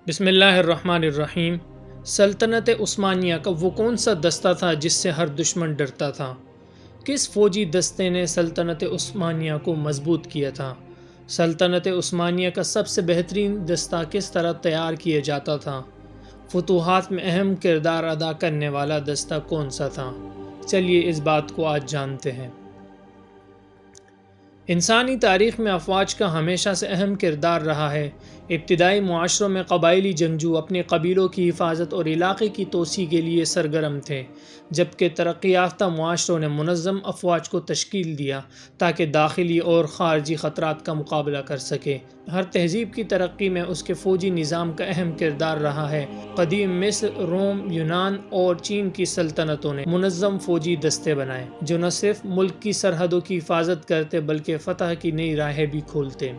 بسم اللہ الرحمن الرحیم۔ سلطنت عثمانیہ کا وہ کون سا دستہ تھا جس سے ہر دشمن ڈرتا تھا؟ کس فوجی دستے نے سلطنت عثمانیہ کو مضبوط کیا تھا؟ سلطنت عثمانیہ کا سب سے بہترین دستہ کس طرح تیار کیا جاتا تھا؟ فتوحات میں اہم کردار ادا کرنے والا دستہ کون سا تھا؟ چلیے اس بات کو آج جانتے ہیں۔ انسانی تاریخ میں افواج کا ہمیشہ سے اہم کردار رہا ہے۔ ابتدائی معاشروں میں قبائلی جنگجو اپنے قبیلوں کی حفاظت اور علاقے کی توسیع کے لیے سرگرم تھے، جبکہ ترقی یافتہ معاشروں نے منظم افواج کو تشکیل دیا تاکہ داخلی اور خارجی خطرات کا مقابلہ کر سکے۔ ہر تہذیب کی ترقی میں اس کے فوجی نظام کا اہم کردار رہا ہے۔ قدیم مصر، روم، یونان اور چین کی سلطنتوں نے منظم فوجی دستے بنائے جو نہ صرف ملک کی سرحدوں کی حفاظت کرتے بلکہ فتح کی نئی راہیں بھی کھولتے۔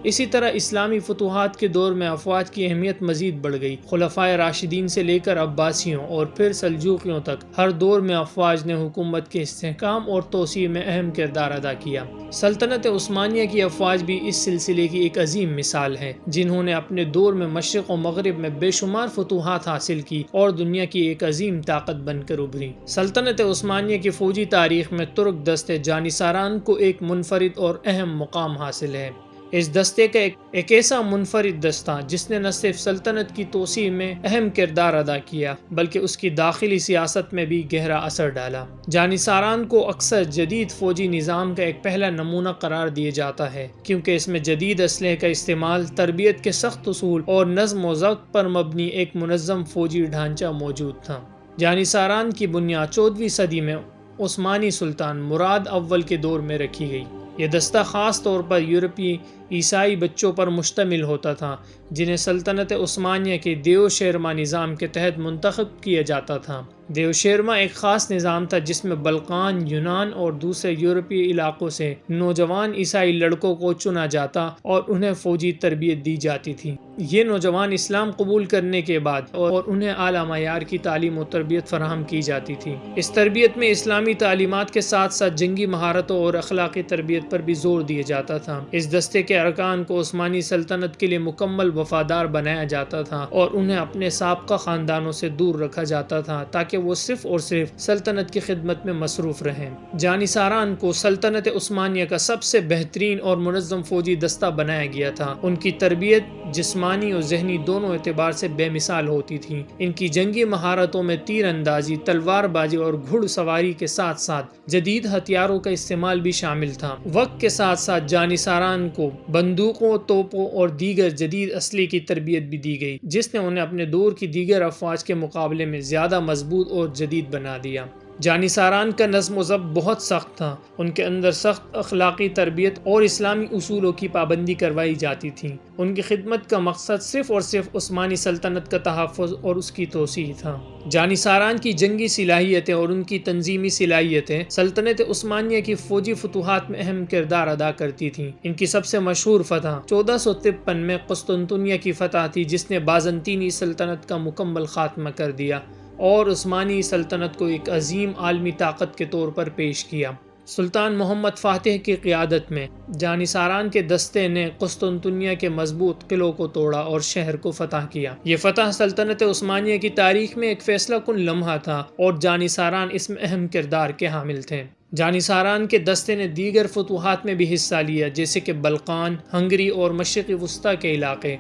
اسی طرح اسلامی فتوحات کے دور میں افواج کی اہمیت مزید بڑھ گئی۔ خلفائے راشدین سے لے کر عباسیوں اور پھر سلجوقیوں تک ہر دور میں افواج نے حکومت کے استحکام اور توسیع میں اہم کردار ادا کیا۔ سلطنت عثمانیہ کی افواج بھی اس سلسلے کی ایک عظیم مثال ہے، جنہوں نے اپنے دور میں مشرق و مغرب میں بے شمار فتوحات حاصل کی اور دنیا کی ایک عظیم طاقت بن کر ابھری۔ سلطنت عثمانیہ کی فوجی تاریخ میں ترک دستے جانیساران کو ایک منفرد اور اہم مقام حاصل ہے۔ اس دستے کا ایک ایسا منفرد دستہ جس نے نہ صرف سلطنت کی توسیع میں اہم کردار ادا کیا بلکہ اس کی داخلی سیاست میں بھی گہرا اثر ڈالا۔ جانیساران کو اکثر جدید فوجی نظام کا ایک پہلا نمونہ قرار دیا جاتا ہے کیونکہ اس میں جدید اسلحے کا استعمال، تربیت کے سخت اصول اور نظم و ضبط پر مبنی ایک منظم فوجی ڈھانچہ موجود تھا۔ جانیساران کی بنیاد 14ویں صدی میں عثمانی سلطان مراد اول کے دور میں رکھی گئی۔ یہ دستہ خاص طور پر یورپی عیسائی بچوں پر مشتمل ہوتا تھا جنہیں سلطنت عثمانیہ کے دیو شیرما نظام کے تحت منتخب کیا جاتا تھا۔ دیو شیرما ایک خاص نظام تھا جس میں بلقان، یونان اور دوسرے یورپی علاقوں سے نوجوان عیسائی لڑکوں کو چنا جاتا اور انہیں فوجی تربیت دی جاتی تھی۔ یہ نوجوان اسلام قبول کرنے کے بعد اور انہیں اعلیٰ معیار کی تعلیم و تربیت فراہم کی جاتی تھی۔ اس تربیت میں اسلامی تعلیمات کے ساتھ ساتھ جنگی مہارتوں اور اخلاقی تربیت پر بھی زور دیا جاتا تھا۔ اس دستے کے ارکان کو عثمانی سلطنت کے لیے مکمل وفادار بنایا جاتا تھا اور انہیں اپنے سابقہ خاندانوں سے دور رکھا جاتا تھا تاکہ وہ صرف اور صرف سلطنت کی خدمت میں مصروف رہیں۔ جانیساران کو سلطنت عثمانیہ کا سب سے بہترین اور منظم فوجی دستہ بنایا گیا تھا۔ ان کی تربیت جسمانی اور ذہنی دونوں اعتبار سے بے مثال ہوتی تھی۔ ان کی جنگی مہارتوں میں تیر اندازی، تلوار بازی اور گھڑ سواری کے ساتھ ساتھ جدید ہتھیاروں کا استعمال بھی شامل تھا۔ وقت کے ساتھ ساتھ جانیساران کو بندوقوں، توپوں اور دیگر جدید اسلحے کی تربیت بھی دی گئی جس نے انہیں اپنے دور کی دیگر افواج کے مقابلے میں زیادہ مضبوط اور جدید بنا دیا۔ جانیساران کا نظم و ضبط بہت سخت تھا۔ ان کے اندر سخت اخلاقی تربیت اور اسلامی اصولوں کی پابندی کروائی جاتی تھی۔ ان کی خدمت کا مقصد صرف اور صرف عثمانی سلطنت کا تحفظ اور اس کی توسیع تھا۔ جانیساران کی جنگی صلاحیتیں اور ان کی تنظیمی صلاحیتیں سلطنت عثمانیہ کی فوجی فتوحات میں اہم کردار ادا کرتی تھیں۔ ان کی سب سے مشہور فتح 1453 میں قسطنطنیہ کی فتح تھی جس نے بازنطینی سلطنت کا مکمل خاتمہ کر دیا اور عثمانی سلطنت کو ایک عظیم عالمی طاقت کے طور پر پیش کیا۔ سلطان محمد فاتح کی قیادت میں جانیساران کے دستے نے قسطنطنیہ کے مضبوط قلعوں کو توڑا اور شہر کو فتح کیا۔ یہ فتح سلطنت عثمانیہ کی تاریخ میں ایک فیصلہ کن لمحہ تھا اور جانیساران اس میں اہم کردار کے حامل تھے۔ جانیساران کے دستے نے دیگر فتوحات میں بھی حصہ لیا جیسے کہ بلقان، ہنگری اور مشرقی وسطیٰ کے علاقے۔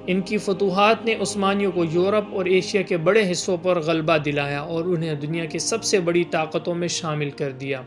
ان کی فتوحات نے عثمانیوں کو یورپ اور ایشیا کے بڑے حصوں پر غلبہ دلایا اور انہیں دنیا کی سب سے بڑی طاقتوں میں شامل کر دیا۔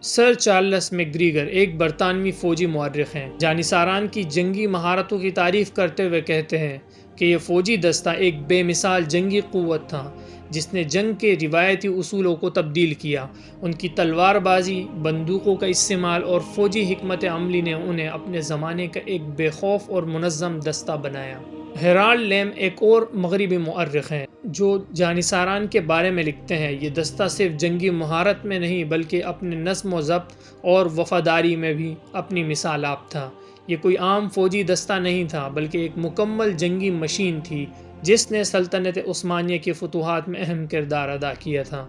سر چارلس میکگریگر ایک برطانوی فوجی مورخ ہیں۔ جانیساران کی جنگی مہارتوں کی تعریف کرتے ہوئے کہتے ہیں کہ یہ فوجی دستہ ایک بے مثال جنگی قوت تھا جس نے جنگ کے روایتی اصولوں کو تبدیل کیا۔ ان کی تلوار بازی، بندوقوں کا استعمال اور فوجی حکمت عملی نے انہیں اپنے زمانے کا ایک بے خوف اور منظم دستہ بنایا۔ ہیرالڈ لیم ایک اور مغربی مورخ ہیں جو جانیساران کے بارے میں لکھتے ہیں، یہ دستہ صرف جنگی مہارت میں نہیں بلکہ اپنے نظم و ضبط اور وفاداری میں بھی اپنی مثال آپ تھا۔ یہ کوئی عام فوجی دستہ نہیں تھا بلکہ ایک مکمل جنگی مشین تھی جس نے سلطنت عثمانیہ کی فتوحات میں اہم کردار ادا کیا تھا۔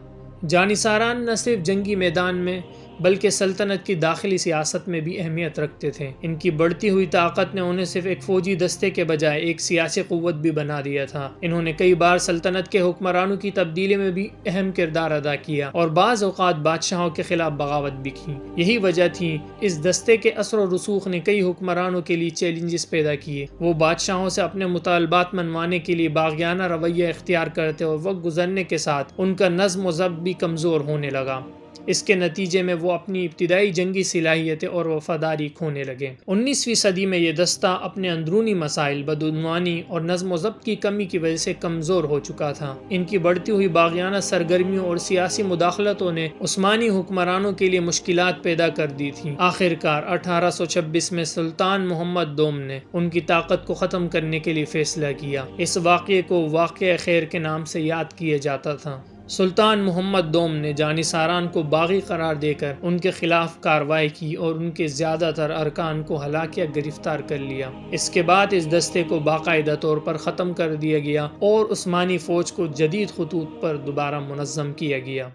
جانیساران نہ صرف جنگی میدان میں بلکہ سلطنت کی داخلی سیاست میں بھی اہمیت رکھتے تھے۔ ان کی بڑھتی ہوئی طاقت نے انہیں صرف ایک فوجی دستے کے بجائے ایک سیاسی قوت بھی بنا دیا تھا۔ انہوں نے کئی بار سلطنت کے حکمرانوں کی تبدیلی میں بھی اہم کردار ادا کیا اور بعض اوقات بادشاہوں کے خلاف بغاوت بھی کی۔ یہی وجہ تھی اس دستے کے اثر و رسوخ نے کئی حکمرانوں کے لیے چیلنجز پیدا کیے۔ وہ بادشاہوں سے اپنے مطالبات منوانے کے لیے باغیانہ رویہ اختیار کرتے اور وقت گزرنے کے ساتھ ان کا نظم و ضبط بھی کمزور ہونے لگا۔ اس کے نتیجے میں وہ اپنی ابتدائی جنگی صلاحیتیں اور وفاداری کھونے لگے۔ 19ویں صدی میں یہ دستہ اپنے اندرونی مسائل، بدعنوانی اور نظم و ضبط کی کمی کی وجہ سے کمزور ہو چکا تھا۔ ان کی بڑھتی ہوئی باغیانہ سرگرمیوں اور سیاسی مداخلتوں نے عثمانی حکمرانوں کے لیے مشکلات پیدا کر دی تھیں۔ آخرکار 1826 میں سلطان محمد دوم نے ان کی طاقت کو ختم کرنے کے لیے فیصلہ کیا۔ اس واقعے کو واقعہ خیر کے نام سے یاد کیا جاتا تھا۔ سلطان محمد دوم نے جانیساران کو باغی قرار دے کر ان کے خلاف کارروائی کی اور ان کے زیادہ تر ارکان کو ہلاک یا گرفتار کر لیا۔ اس کے بعد اس دستے کو باقاعدہ طور پر ختم کر دیا گیا اور عثمانی فوج کو جدید خطوط پر دوبارہ منظم کیا گیا۔